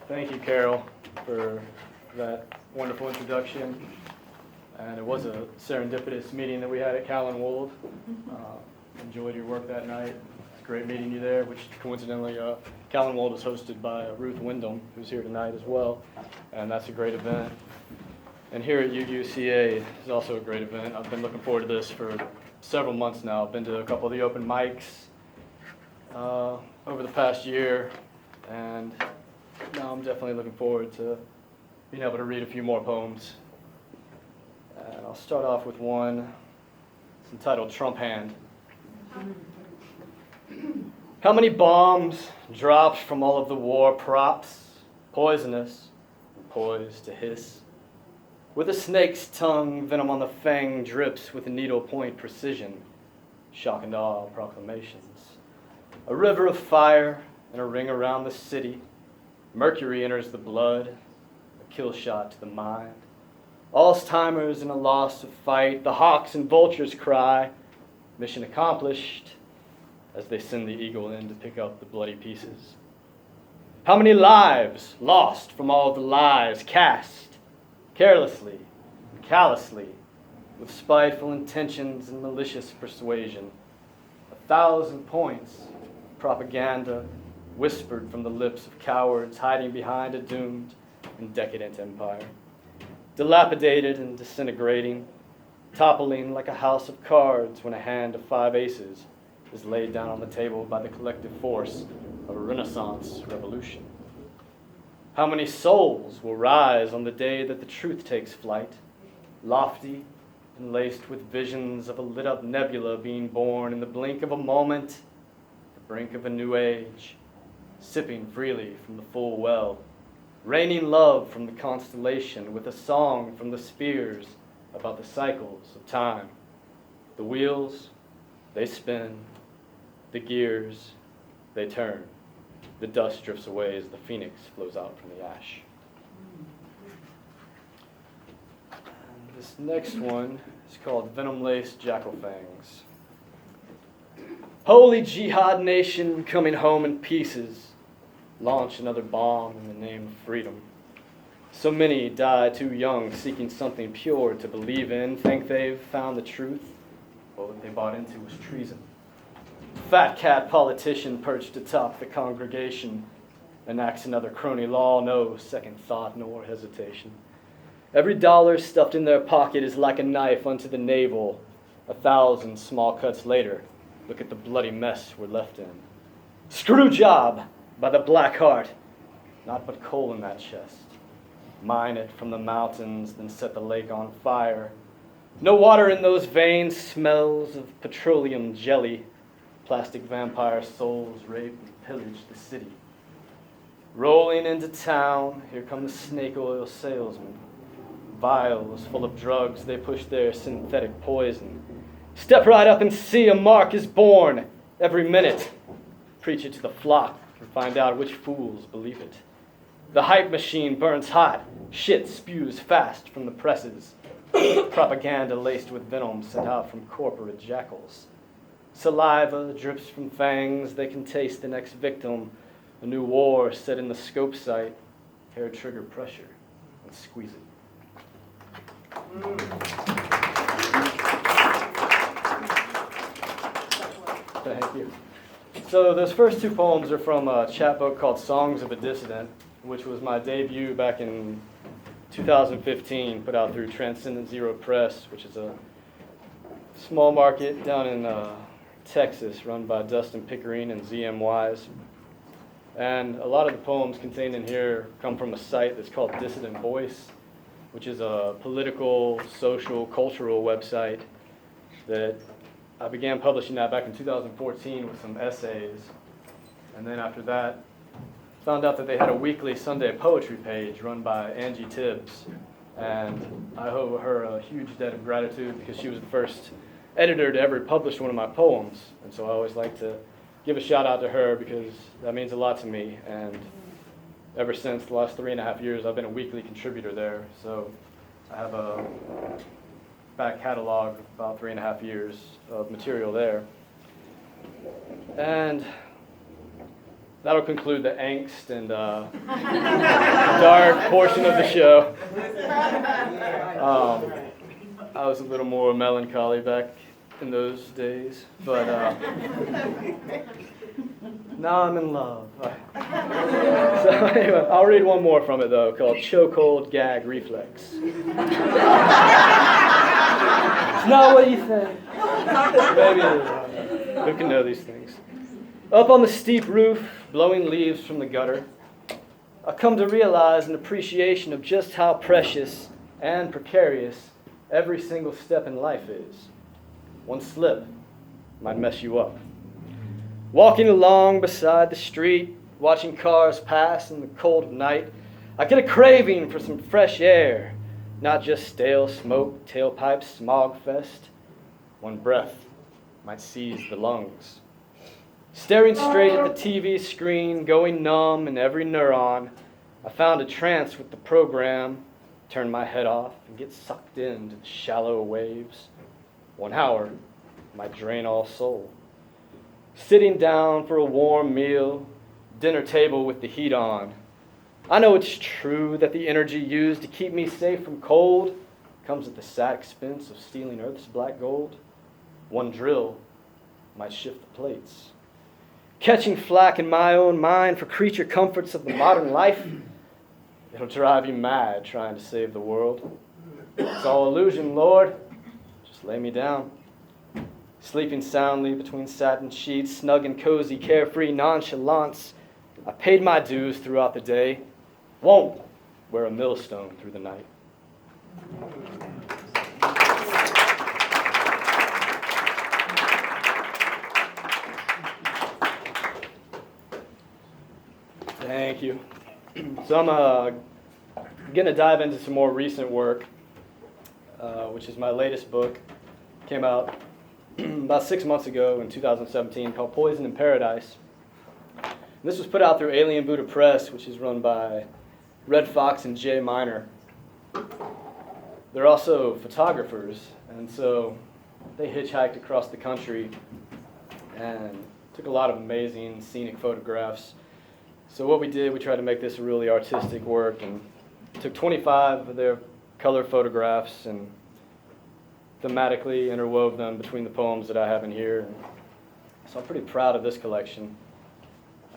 Thank you, Carol, for that wonderful introduction. And it was a serendipitous meeting that we had at Callan Wold. Enjoyed your work that night. It's great meeting you there, which coincidentally, Callan Wold is hosted by Ruth Wyndham, who's here tonight as well. And that's a great event. And here at UUCA is also a great event. I've been looking forward to this for several months now. I've been to a couple of the open mics over the past year, and now I'm definitely looking forward to being able to read a few more poems. And I'll start off with one. It's entitled Trump Hand. How many bombs dropped from all of the war props, poisonous, poised to hiss? With a snake's tongue, venom on the fang drips with needle-point precision, shock and awe proclamations. A river of fire and a ring around the city. Mercury enters the blood, a kill shot to the mind. Alzheimer's in a loss of fight, the hawks and vultures cry, mission accomplished, as they send the eagle in to pick up the bloody pieces. How many lives lost from all the lies cast, carelessly, callously, with spiteful intentions and malicious persuasion. 1,000 points of propaganda whispered from the lips of cowards hiding behind a doomed and decadent empire. Dilapidated and disintegrating, toppling like a house of cards when a hand of 5 aces is laid down on the table by the collective force of a Renaissance revolution. How many souls will rise on the day that the truth takes flight, lofty and laced with visions of a lit-up nebula being born in the blink of a moment, the brink of a new age, sipping freely from the full well, raining love from the constellation with a song from the spheres about the cycles of time. The wheels, they spin, the gears, they turn. The dust drifts away as the phoenix flows out from the ash. And this next one is called Venom-Laced Jackal-Fangs. Holy jihad nation coming home in pieces, launch another bomb in the name of freedom. So many die too young, seeking something pure to believe in, think they've found the truth, but what they bought into was treason. Fat cat politician perched atop the congregation enacts another crony law, no second thought nor hesitation. Every dollar stuffed in their pocket is like a knife unto the navel. 1,000 small cuts later, look at the bloody mess we're left in. Screw job by the black heart, not but coal in that chest. Mine it from the mountains, then set the lake on fire. No water in those veins, smells of petroleum jelly. Plastic vampire souls rape and pillage the city. Rolling into town, here come the snake oil salesmen. Vials full of drugs, they push their synthetic poison. Step right up and see a mark is born every minute. Preach it to the flock and find out which fools believe it. The hype machine burns hot, shit spews fast from the presses. Propaganda laced with venom sent out from corporate jackals. Saliva drips from fangs, they can taste the next victim. A new war set in the scope sight, hair trigger pressure, and squeeze it. Thank you. So those first 2 poems are from a chapbook called Songs of a Dissident, which was my debut back in 2015, put out through Transcendent Zero Press, which is a small market down in Texas, run by Dustin Pickering and ZM Wise. And a lot of the poems contained in here come from a site that's called Dissident Voice, which is a political, social, cultural website that I began publishing that back in 2014 with some essays. And then after that, found out that they had a weekly Sunday poetry page run by Angie Tibbs. And I owe her a huge debt of gratitude because she was the first editor to ever publish one of my poems, and so I always like to give a shout out to her because that means a lot to me. And ever since the last 3.5 years, I've been a weekly contributor there, so I have a back catalog of about 3.5 years of material there. And that'll conclude the angst and dark portion of the show. I was a little more melancholy back in those days, but now I'm in love. So anyway, I'll read one more from it though, called Chokehold Gag Reflex. It's not what you think. Maybe it is. Who can know these things? Up on the steep roof, blowing leaves from the gutter, I come to realize an appreciation of just how precious and precarious every single step in life is. One slip might mess you up. Walking along beside the street, watching cars pass in the cold of night, I get a craving for some fresh air, not just stale smoke, tailpipe, smog fest. One breath might seize the lungs. Staring straight at the TV screen, going numb in every neuron, I found a trance with the program, turn my head off and get sucked into the shallow waves. 1 hour might drain all soul. Sitting down for a warm meal, dinner table with the heat on. I know it's true that the energy used to keep me safe from cold comes at the sad expense of stealing Earth's black gold. One drill might shift the plates. Catching flack in my own mind for creature comforts of the modern life, it'll drive you mad trying to save the world. It's all illusion, Lord. Just lay me down. Sleeping soundly between satin sheets, snug and cozy, carefree nonchalance. I paid my dues throughout the day. Won't wear a millstone through the night. Thank you. So I'm going to dive into some more recent work, which is my latest book. Came out about 6 months ago in 2017, called Poison in Paradise. And this was put out through Alien Buddha Press, which is run by Red Fox and Jay Miner. They're also photographers, and so they hitchhiked across the country and took a lot of amazing scenic photographs. So what we did, we tried to make this a really artistic work and took 25 of their color photographs and thematically interwove them between the poems that I have in here. And so I'm pretty proud of this collection.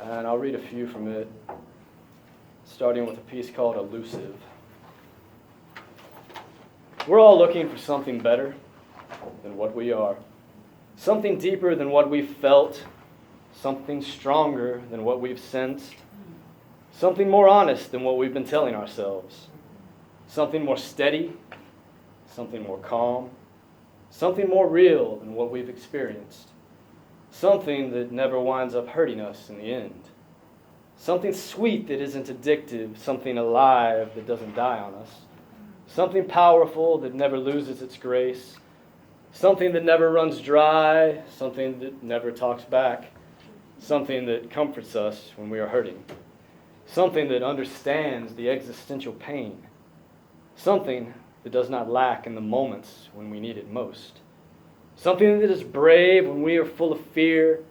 And I'll read a few from it, starting with a piece called Elusive. We're all looking for something better than what we are. Something deeper than what we've felt. Something stronger than what we've sensed. Something more honest than what we've been telling ourselves. Something more steady. Something more calm. Something more real than what we've experienced. Something that never winds up hurting us in the end. Something sweet that isn't addictive. Something alive that doesn't die on us. Something powerful that never loses its grace. Something that never runs dry. Something that never talks back. Something that comforts us when we are hurting. Something that understands the existential pain. Something that does not lack in the moments when we need it most. Something that is brave when we are full of fear.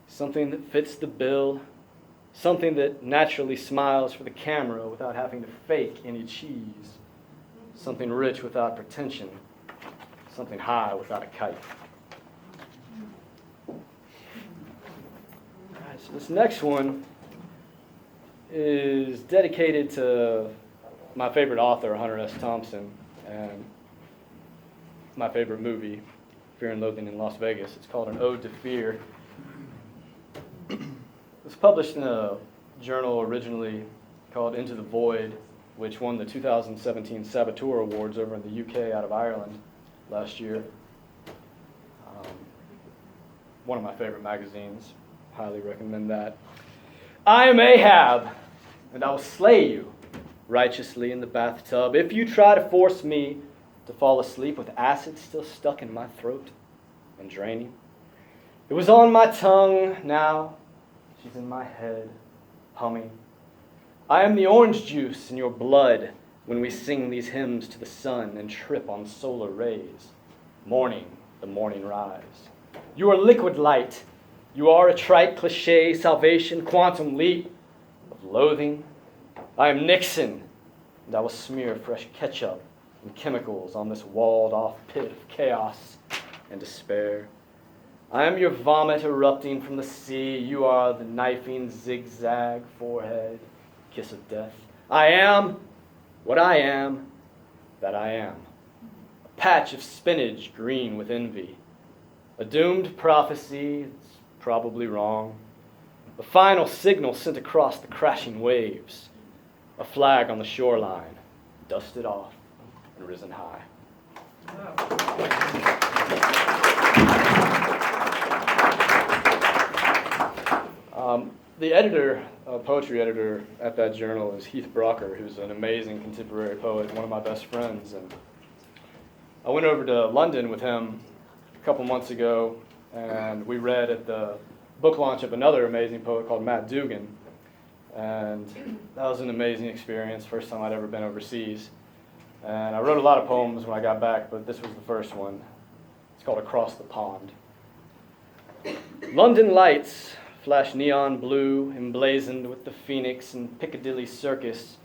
Something that fits the bill. Something that naturally smiles for the camera without having to fake any cheese. Something rich without pretension. Something high without a kite. Alright, so this next one is dedicated to my favorite author, Hunter S. Thompson, and my favorite movie, Fear and Loathing in Las Vegas. It's called An Ode to Fear. It was published in a journal originally called Into the Void, which won the 2017 Saboteur Awards over in the UK out of Ireland last year. One of my favorite magazines. Highly recommend that. I am Ahab, and I will slay you righteously in the bathtub if you try to force me to fall asleep with acid still stuck in my throat and draining. It was on my tongue, now she's in my head, humming. I am the orange juice in your blood when we sing these hymns to the sun and trip on solar rays. Morning, the morning rise. You are liquid light, You are a trite cliche, salvation, quantum leap of loathing. I am Nixon, and I will smear fresh ketchup and chemicals on this walled-off pit of chaos and despair. I am your vomit erupting from the sea. You are the knifing zigzag forehead, kiss of death. I am what I am, that I am. A patch of spinach green with envy. A doomed prophecy, it's probably wrong. A final signal sent across the crashing waves. A flag on the shoreline, dusted off and risen high. The editor, poetry editor at that journal is Heath Brocker, who's an amazing contemporary poet, one of my best friends. And I went over to London with him a couple months ago, and we read at the book launch of another amazing poet called Matt Dugan. And that was an amazing experience, first time I'd ever been overseas. And I wrote a lot of poems when I got back, but this was the first one. It's called Across the Pond. London lights flash neon blue, emblazoned with the Phoenix and Piccadilly Circus,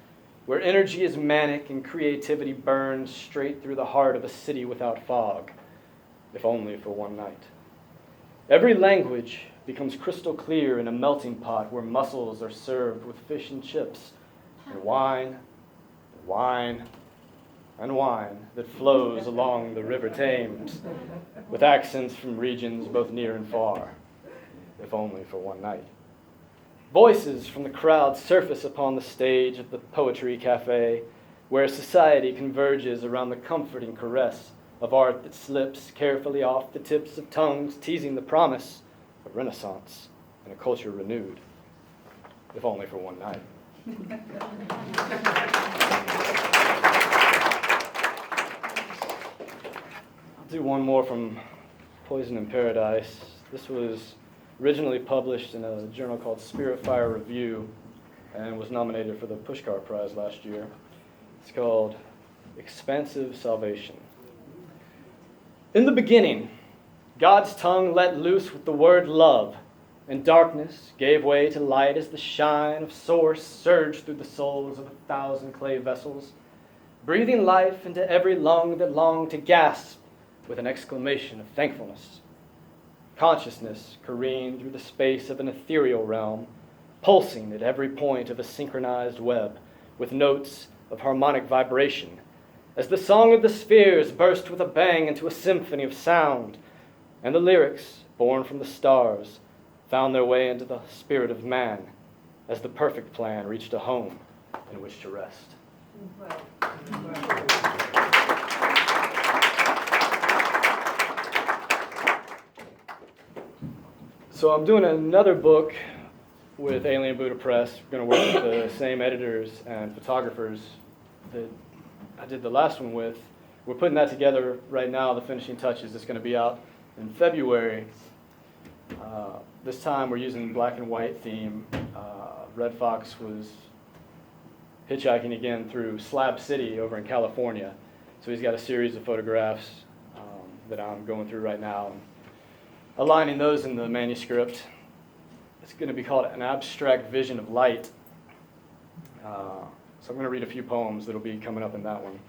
where energy is manic and creativity burns straight through the heart of a city without fog, if only for one night. Every language becomes crystal clear in a melting pot where mussels are served with fish and chips, and wine, wine, and wine that flows along the River Thames, with accents from regions both near and far, if only for one night. Voices from the crowd surface upon the stage of the Poetry Cafe, where society converges around the comforting caress of art that slips carefully off the tips of tongues, teasing the promise of renaissance and a culture renewed, if only for one night. I'll do one more from Poison in Paradise. This was originally published in a journal called Spirit Fire Review and was nominated for the Pushcart Prize last year. It's called Expansive Salvation. In the beginning, God's tongue let loose with the word love, and darkness gave way to light as the shine of source surged through the souls of 1,000 clay vessels, breathing life into every lung that longed to gasp with an exclamation of thankfulness. Consciousness careened through the space of an ethereal realm, pulsing at every point of a synchronized web with notes of harmonic vibration, as the song of the spheres burst with a bang into a symphony of sound, and the lyrics, born from the stars, found their way into the spirit of man, as the perfect plan reached a home in which to rest. So I'm doing another book with Alien Buddha Press. We're going to work with the same editors and photographers that I did the last one with. We're putting that together right now, the finishing touches. It's going to be out in February. This time we're using black and white theme. Red Fox was hitchhiking again through Slab City over in California. So he's got a series of photographs that I'm going through right now and aligning those in the manuscript. It's going to be called An Abstract Vision of Light. So I'm going to read a few poems that'll be coming up in that one.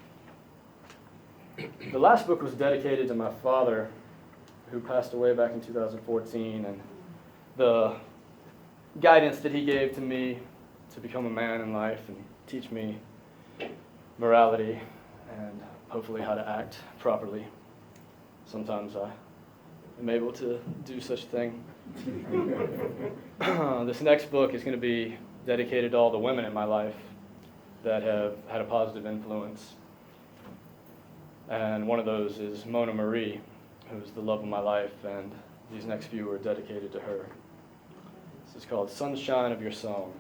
The last book was dedicated to my father, who passed away back in 2014, and the guidance that he gave to me to become a man in life and teach me morality and hopefully how to act properly. Sometimes I am able to do such a thing. This next book is going to be dedicated to all the women in my life that have had a positive influence. And one of those is Mona Marie, who's the love of my life, and these next few are dedicated to her. This is called Sunshine of Your Song.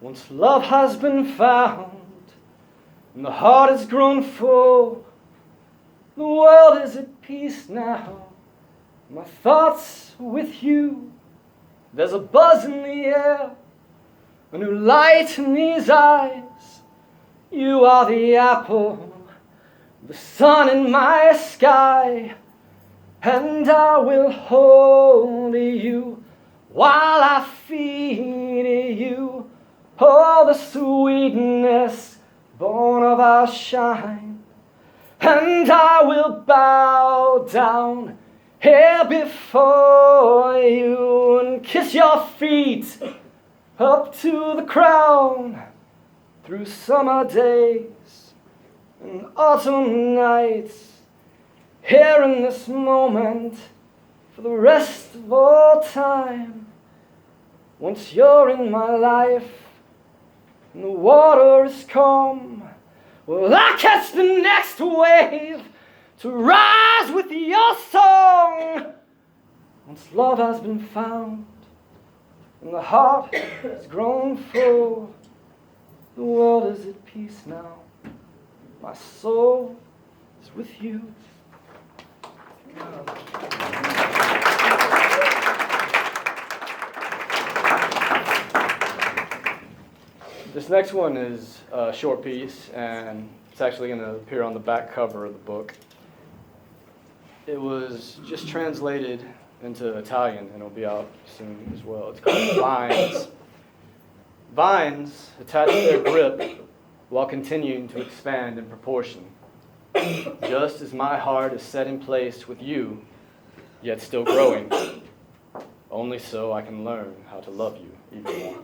Once love has been found, and the heart has grown full, the world is at peace now, my thoughts are with you. There's a buzz in the air, a new light in these eyes. You are the apple, the sun in my sky. and I will hold you while I feed you all the sweetness born of our shine. And I will bow down here before you and kiss your feet up to the crown. Through summer days and autumn nights, here in this moment for the rest of all time. Once you're in my life and the water is calm, will I catch the next wave to rise with your song? Once love has been found and the heart has grown full, the world is at peace now. My soul is with you. This next one is a short piece, and it's actually going to appear on the back cover of the book. It was just translated into Italian, and it'll be out soon as well. It's called Vines. Vines attach their grip while continuing to expand in proportion. Just as my heart is set in place with you, yet still growing, only so I can learn how to love you even more.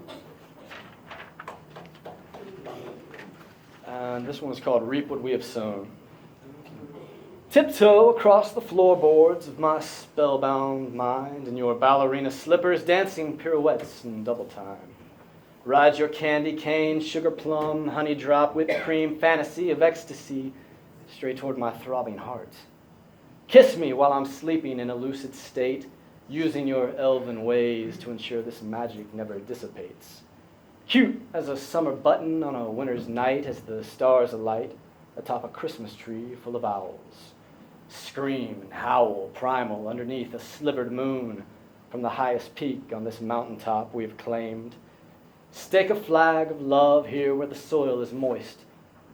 And this one's called Reap What We Have Sown. Tiptoe across the floorboards of my spellbound mind in your ballerina slippers, dancing pirouettes in double time. Ride your candy cane, sugar plum, honey drop, whipped cream, fantasy of ecstasy, straight toward my throbbing heart. Kiss me while I'm sleeping in a lucid state, using your elven ways to ensure this magic never dissipates. Cute as a summer button on a winter's night as the stars alight atop a Christmas tree full of owls. Scream and howl primal underneath a slivered moon from the highest peak on this mountaintop we have claimed. Stake a flag of love here where the soil is moist,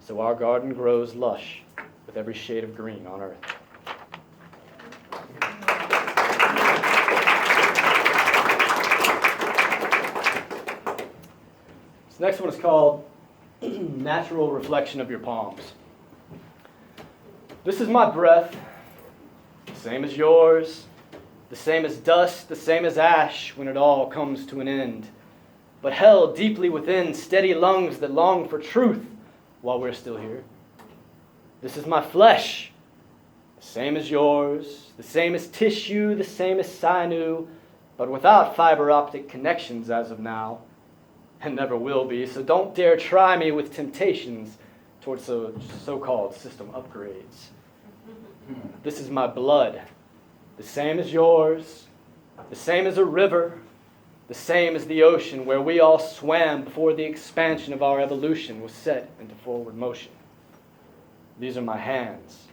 so our garden grows lush with every shade of green on earth. This next one is called Natural Reflection of Your Palms. This is my breath, the same as yours, the same as dust, the same as ash when it all comes to an end, but held deeply within steady lungs that long for truth while we're still here. This is my flesh, the same as yours, the same as tissue, the same as sinew, but without fiber optic connections as of now, and never will be, so don't dare try me with temptations towards so-called system upgrades. This is my blood, the same as yours, the same as a river, the same as the ocean where we all swam before the expansion of our evolution was set into forward motion. These are my hands,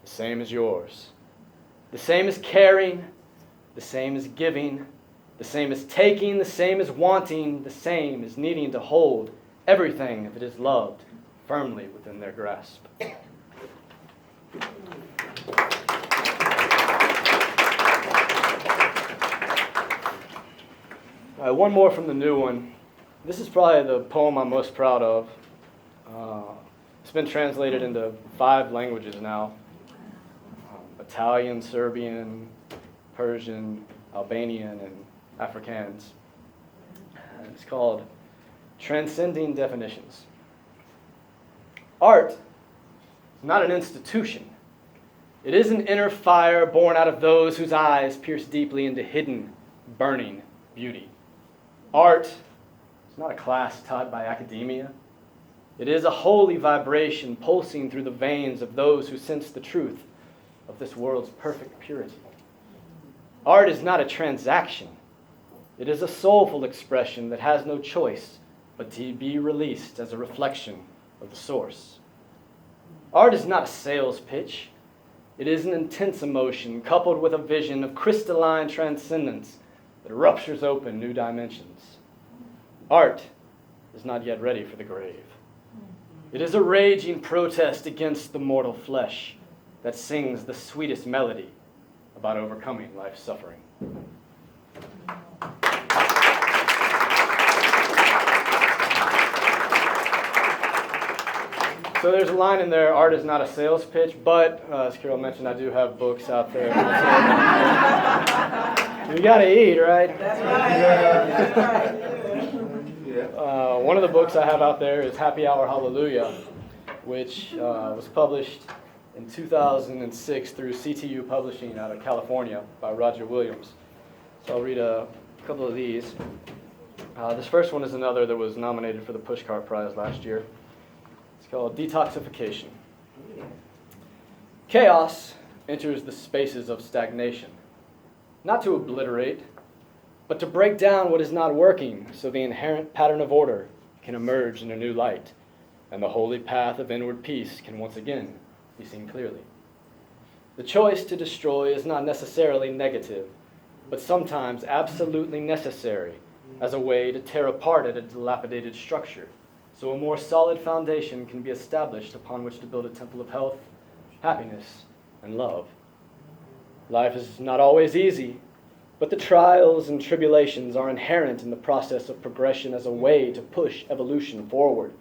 the same as yours, the same as caring, the same as giving, the same as taking, the same as wanting, the same as needing to hold everything that is loved firmly within their grasp. All right, one more from the new one. This is probably the poem I'm most proud of. It's been translated into 5 languages now. Italian, Serbian, Persian, Albanian, and Afrikaans. It's called Transcending Definitions. Art is not an institution. It is an inner fire born out of those whose eyes pierce deeply into hidden, burning beauty. Art is not a class taught by academia. It is a holy vibration pulsing through the veins of those who sense the truth of this world's perfect purity. Art is not a transaction. It is a soulful expression that has no choice but to be released as a reflection of the source. Art is not a sales pitch. It is an intense emotion coupled with a vision of crystalline transcendence that ruptures open new dimensions. Art is not yet ready for the grave. It is a raging protest against the mortal flesh that sings the sweetest melody about overcoming life's suffering. So there's a line in there, art is not a sales pitch, but as Carol mentioned, I do have books out there. You gotta eat, right? That's right. One of the books I have out there is Happy Hour Hallelujah, which was published in 2006 through CTU Publishing out of California by Roger Williams. So I'll read a couple of these. This first one is another that was nominated for the Pushcart Prize last year. It's called Detoxification. Chaos enters the spaces of stagnation, not to obliterate, but to break down what is not working so the inherent pattern of order can emerge in a new light, and the holy path of inward peace can once again be seen clearly. The choice to destroy is not necessarily negative, but sometimes absolutely necessary as a way to tear apart a dilapidated structure, so a more solid foundation can be established upon which to build a temple of health, happiness, and love. Life is not always easy, but the trials and tribulations are inherent in the process of progression as a way to push evolution forward.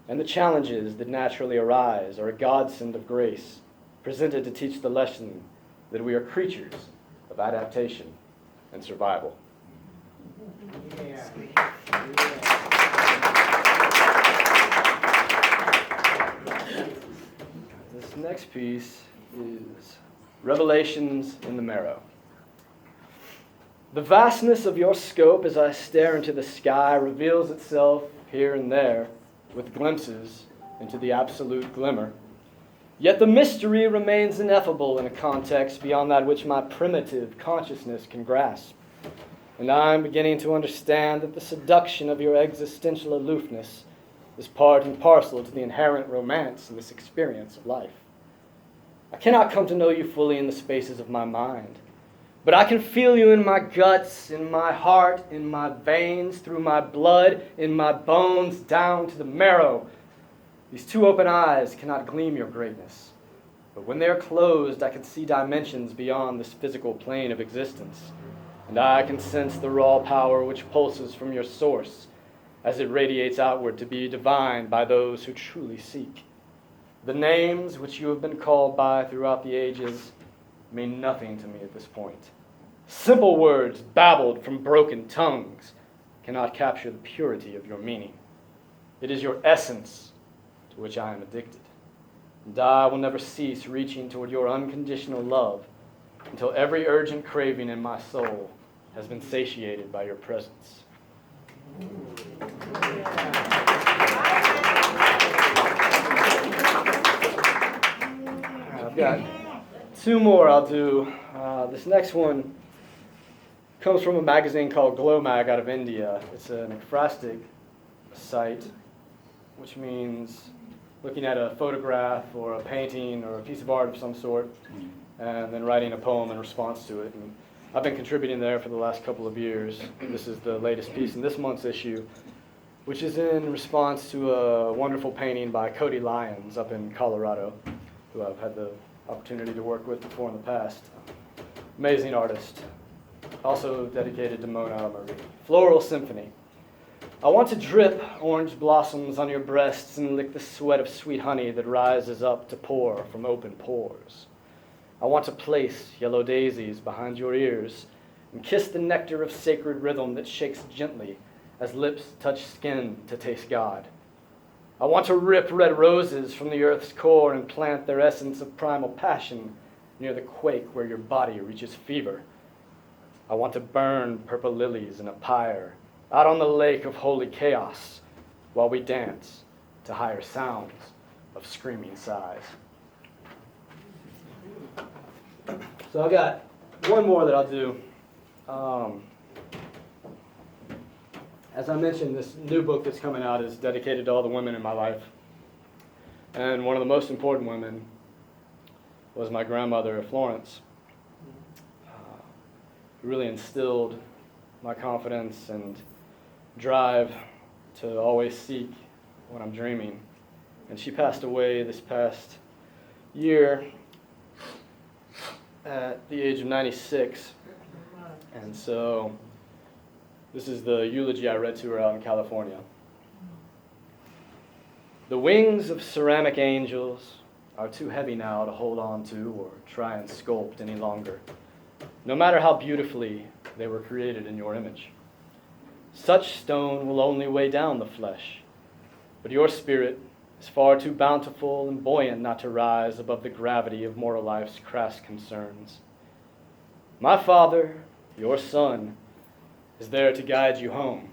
And the challenges that naturally arise are a godsend of grace, presented to teach the lesson that we are creatures of adaptation and survival. This next piece is Revelations in the Marrow. The vastness of your scope as I stare into the sky reveals itself here and there with glimpses into the absolute glimmer. Yet the mystery remains ineffable in a context beyond that which my primitive consciousness can grasp. And I am beginning to understand that the seduction of your existential aloofness is part and parcel to the inherent romance in this experience of life. I cannot come to know you fully in the spaces of my mind, but I can feel you in my guts, in my heart, in my veins, through my blood, in my bones, down to the marrow. These two open eyes cannot gleam your greatness, but when they are closed, I can see dimensions beyond this physical plane of existence, and I can sense the raw power which pulses from your source as it radiates outward to be divined by those who truly seek. The names which you have been called by throughout the ages mean nothing to me at this point. Simple words babbled from broken tongues cannot capture the purity of your meaning. It is your essence to which I am addicted, and I will never cease reaching toward your unconditional love until every urgent craving in my soul has been satiated by your presence. I've got two more I'll do. This next one comes from a magazine called Glow Mag out of India. It's an ekphrastic site, which means looking at a photograph or a painting or a piece of art of some sort and then writing a poem in response to it. And I've been contributing there for the last couple of years. This is the latest piece in this month's issue, which is in response to a wonderful painting by Cody Lyons up in Colorado, who I've had the opportunity to work with before in the past. Amazing artist. Also dedicated to Mona Marie. Floral Symphony. I want to drip orange blossoms on your breasts and lick the sweat of sweet honey that rises up to pour from open pores. I want to place yellow daisies behind your ears and kiss the nectar of sacred rhythm that shakes gently as lips touch skin to taste God. I want to rip red roses from the earth's core and plant their essence of primal passion near the quake where your body reaches fever. I want to burn purple lilies in a pyre out on the lake of holy chaos while we dance to higher sounds of screaming sighs. So I've got one more that I'll do. As I mentioned, this new book that's coming out is dedicated to all the women in my life. And one of the most important women was my grandmother, Florence, who really instilled my confidence and drive to always seek when I'm dreaming. And she passed away this past year. at the age of 96. And so this is the eulogy I read to her out in California. The wings of ceramic angels are too heavy now to hold on to or try and sculpt any longer, no matter how beautifully they were created in your image. Such stone will only weigh down the flesh, but your spirit is far too bountiful and buoyant not to rise above the gravity of mortal life's crass concerns. My Father, your Son, is there to guide you home.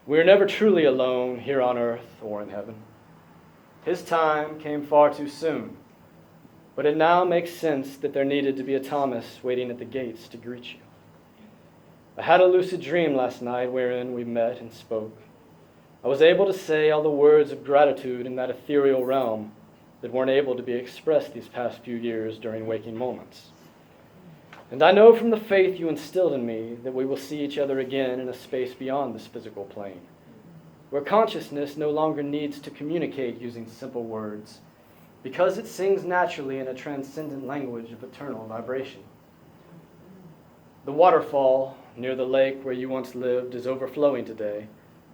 We are never truly alone here on earth or in heaven. His time came far too soon, but it now makes sense that there needed to be a Thomas waiting at the gates to greet you. I had a lucid dream last night wherein we met and spoke. I was able to say all the words of gratitude in that ethereal realm that weren't able to be expressed these past few years during waking moments. And I know from the faith you instilled in me that we will see each other again in a space beyond this physical plane, where consciousness no longer needs to communicate using simple words, because it sings naturally in a transcendent language of eternal vibration. The waterfall near the lake where you once lived is overflowing today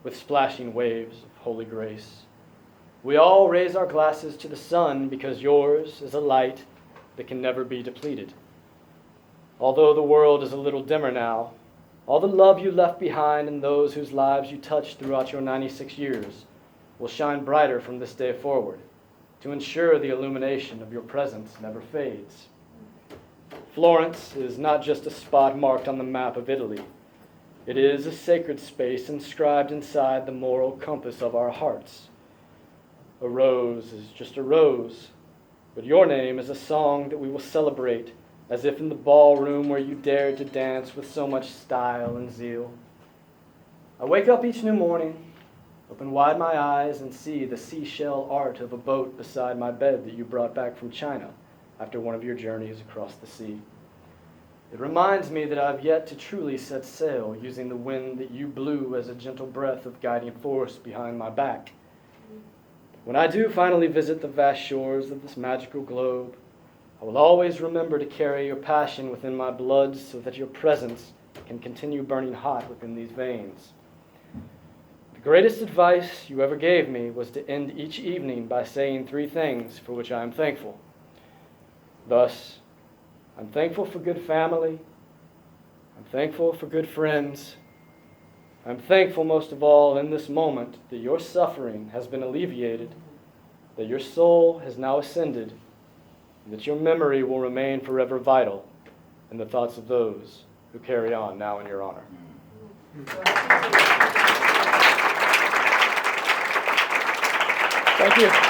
with splashing waves of holy grace. We all raise our glasses to the sun because yours is a light that can never be depleted. Although the world is a little dimmer now, all the love you left behind and those whose lives you touched throughout your 96 years will shine brighter from this day forward to ensure the illumination of your presence never fades. Florence is not just a spot marked on the map of Italy. It is a sacred space inscribed inside the moral compass of our hearts. A rose is just a rose, but your name is a song that we will celebrate as if in the ballroom where you dared to dance with so much style and zeal. I wake up each new morning, open wide my eyes, and see the seashell art of a boat beside my bed that you brought back from China after one of your journeys across the sea. It reminds me that I've yet to truly set sail using the wind that you blew as a gentle breath of guiding force behind my back. When I do finally visit the vast shores of this magical globe, I will always remember to carry your passion within my blood so that your presence can continue burning hot within these veins. The greatest advice you ever gave me was to end each evening by saying 3 things for which I am thankful. Thus, I'm thankful for good family. I'm thankful for good friends. I'm thankful most of all in this moment that your suffering has been alleviated, that your soul has now ascended, and that your memory will remain forever vital in the thoughts of those who carry on now in your honor. Thank you.